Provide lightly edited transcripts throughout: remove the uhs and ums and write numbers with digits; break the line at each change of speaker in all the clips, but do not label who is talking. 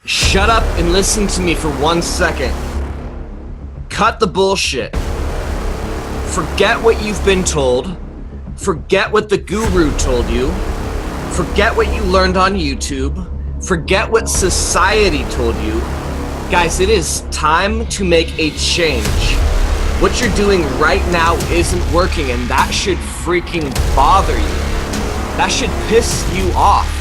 Shut up and listen to me for 1 second. Cut the bullshit. Forget what you've been told. Forget what the guru told you. Forget what you learned on YouTube. Forget what society told you. Guys, it is time to make a change. What you're doing right now isn't working, and that should freaking bother you. That should piss you off.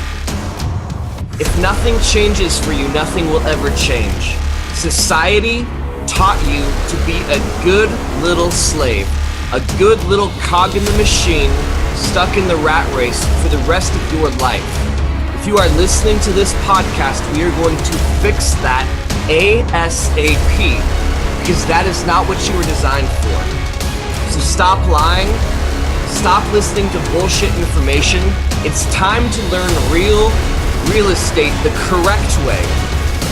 If nothing changes for you, nothing will ever change. Society taught you to be a good little slave, a good little cog in the machine, stuck in the rat race for the rest of your life. If you are listening to this podcast, we are going to fix that ASAP, because that is not what you were designed for. So stop lying, stop listening to bullshit information. It's time to learn real estate the correct way,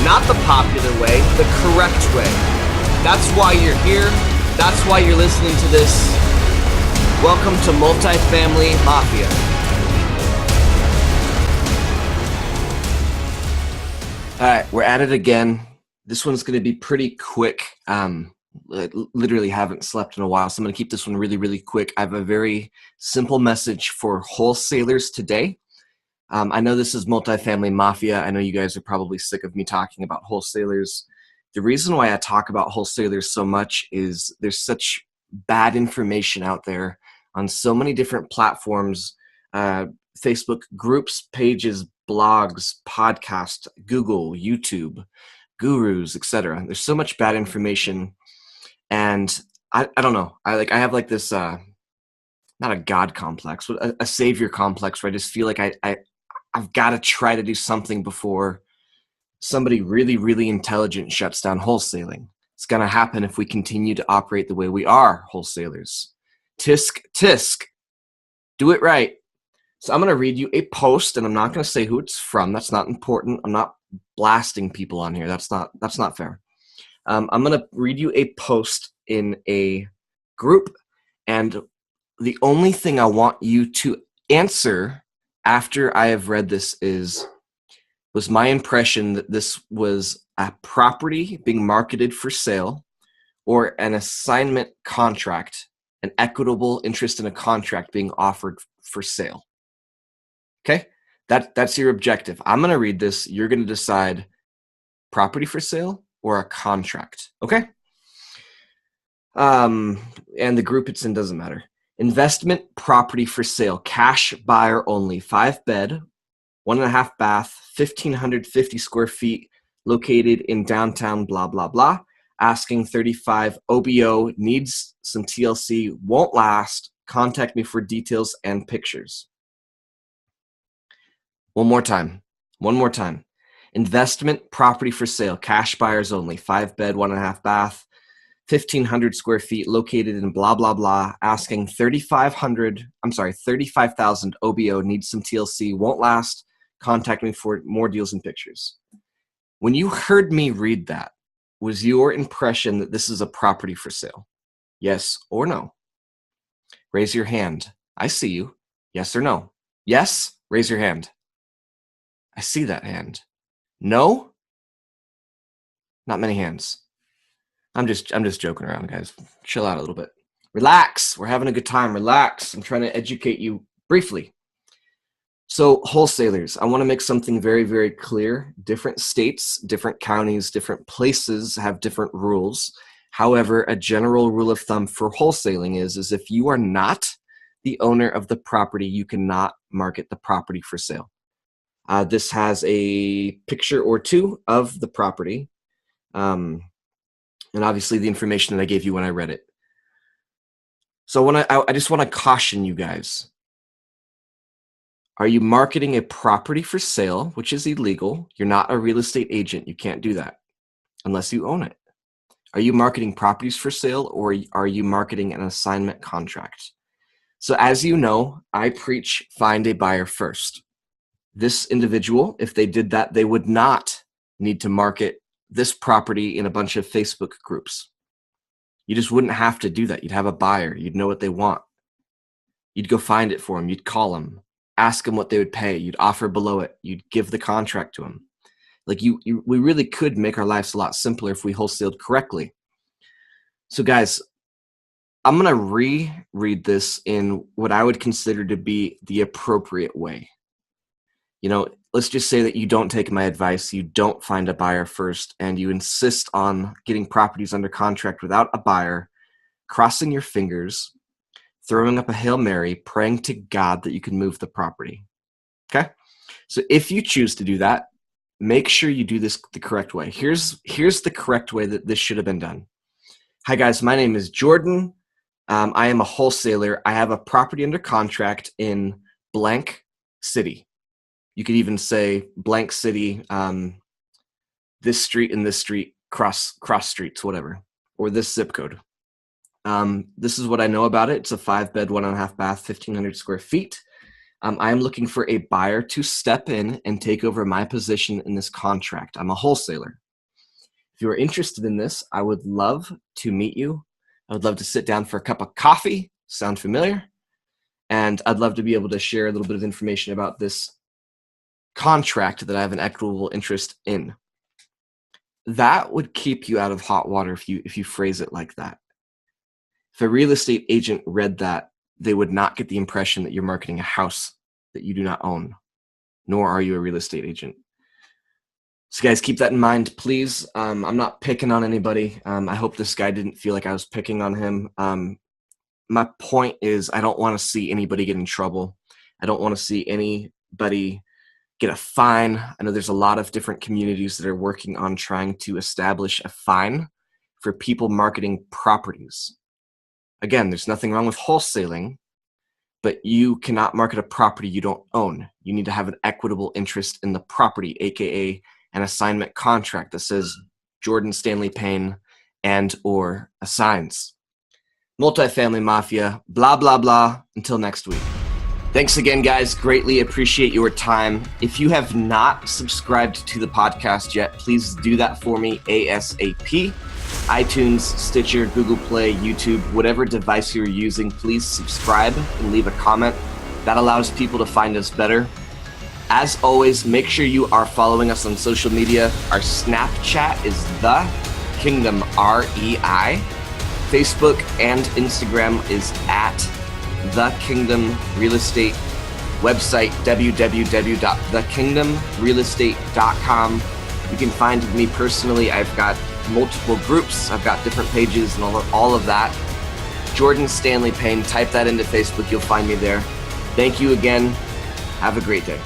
not the popular way, the correct way. That's why you're here. That's why you're listening to this. Welcome to Multifamily Mafia. All right, we're at it again. This one's going to be pretty quick. I literally haven't slept in a while, so I'm going to keep this one really quick. I have a very simple message for wholesalers today. I know this is Multifamily Mafia. I know you guys are probably sick of me talking about wholesalers. The reason why I talk about wholesalers so much is there's such bad information out there on so many different platforms, Facebook groups, pages, blogs, podcasts, Google, YouTube, gurus, etc. There's so much bad information, and I don't know. I have like this not a God complex, but a savior complex where I just feel like I've got to try to do something before somebody really intelligent shuts down wholesaling. It's going to happen if we continue to operate the way we are, wholesalers. Tisk. Do it right. So I'm going to read you a post, and I'm not going to say who it's from. That's not important. I'm not blasting people on here. That's not fair. I'm going to read you a post in a group, and the only thing I want you to answer after I have read this was my impression that this was a property being marketed for sale or an assignment contract, an equitable interest in a contract being offered for sale. Okay? That's your objective. I'm going to read this. You're going to decide property for sale or a contract. Okay? And the group it's in doesn't matter. Investment property for sale, cash buyer only, 5-bed, 1.5 bath, 1,550 square feet, located in downtown, blah, blah, blah. Asking 35 OBO, needs some TLC, won't last. Contact me for details and pictures. One more time. Investment property for sale, cash buyers only, 5-bed, 1.5 bath, 1,500 square feet, located in blah, blah, blah, asking 35,000 OBO, needs some TLC, won't last. Contact me for more deals and pictures. When you heard me read that, was your impression that this is a property for sale? Yes or no? Raise your hand. I see you. Yes or no? Yes? Raise your hand. I see that hand. No? Not many hands. I'm just joking around, guys. Chill out a little bit. Relax. We're having a good time. Relax. I'm trying to educate you briefly. So wholesalers, I want to make something very clear. Different states, different counties, different places have different rules. However, a general rule of thumb for wholesaling is if you are not the owner of the property, you cannot market the property for sale. This has a picture or two of the property. And obviously the information that I gave you when I read it. So I just want to caution you guys. Are you marketing a property for sale, which is illegal? You're not a real estate agent. You can't do that unless you own it. Are you marketing properties for sale, or are you marketing an assignment contract? So as you know, I preach find a buyer first. This individual, if they did that, they would not need to market this property in a bunch of Facebook groups. You just wouldn't have to do that. You'd have a buyer. You'd know what they want. You'd go find it for them. You'd call them, ask them what they would pay. You'd offer below it. You'd give the contract to them. Like we really could make our lives a lot simpler if we wholesaled correctly. So guys, I'm going to reread this in what I would consider to be the appropriate way. Let's just say that you don't take my advice, you don't find a buyer first, and you insist on getting properties under contract without a buyer, crossing your fingers, throwing up a Hail Mary, praying to God that you can move the property. Okay? So if you choose to do that, make sure you do this the correct way. Here's the correct way that this should have been done. Hi guys, my name is Jordan. I am a wholesaler. I have a property under contract in blank city. You could even say blank city, this street and this street, cross streets, whatever, or this zip code. This is what I know about it. It's a 5-bed, 1.5 bath, 1,500 square feet. I am looking for a buyer to step in and take over my position in this contract. I'm a wholesaler. If you are interested in this, I would love to meet you. I would love to sit down for a cup of coffee. Sound familiar? And I'd love to be able to share a little bit of information about this contract that I have an equitable interest in. That would keep you out of hot water if you phrase it like that. If a real estate agent read that, they would not get the impression that you're marketing a house that you do not own, nor are you a real estate agent. So guys, keep that in mind, please. I'm not picking on anybody. I hope this guy didn't feel like I was picking on him. My point is I don't want to see anybody get in trouble. I don't want to see anybody get a fine. I know there's a lot of different communities that are working on trying to establish a fine for people marketing properties. Again, there's nothing wrong with wholesaling, but you cannot market a property you don't own. You need to have an equitable interest in the property, aka an assignment contract that says Jordan Stanley Payne and or assigns. Multifamily Mafia, blah, blah, blah. Until next week. Thanks again, guys. Greatly appreciate your time. If you have not subscribed to the podcast yet, please do that for me ASAP. iTunes, Stitcher, Google Play, YouTube, whatever device you're using, please subscribe and leave a comment. That allows people to find us better. As always, make sure you are following us on social media. Our Snapchat is The Kingdom REI. Facebook and Instagram is at The Kingdom Real Estate. Website www.thekingdomrealestate.com. You can find me personally. I've got multiple groups. I've got different pages and all of that. Jordan Stanley Payne. Type that into Facebook. You'll find me there. Thank you again. Have a great day.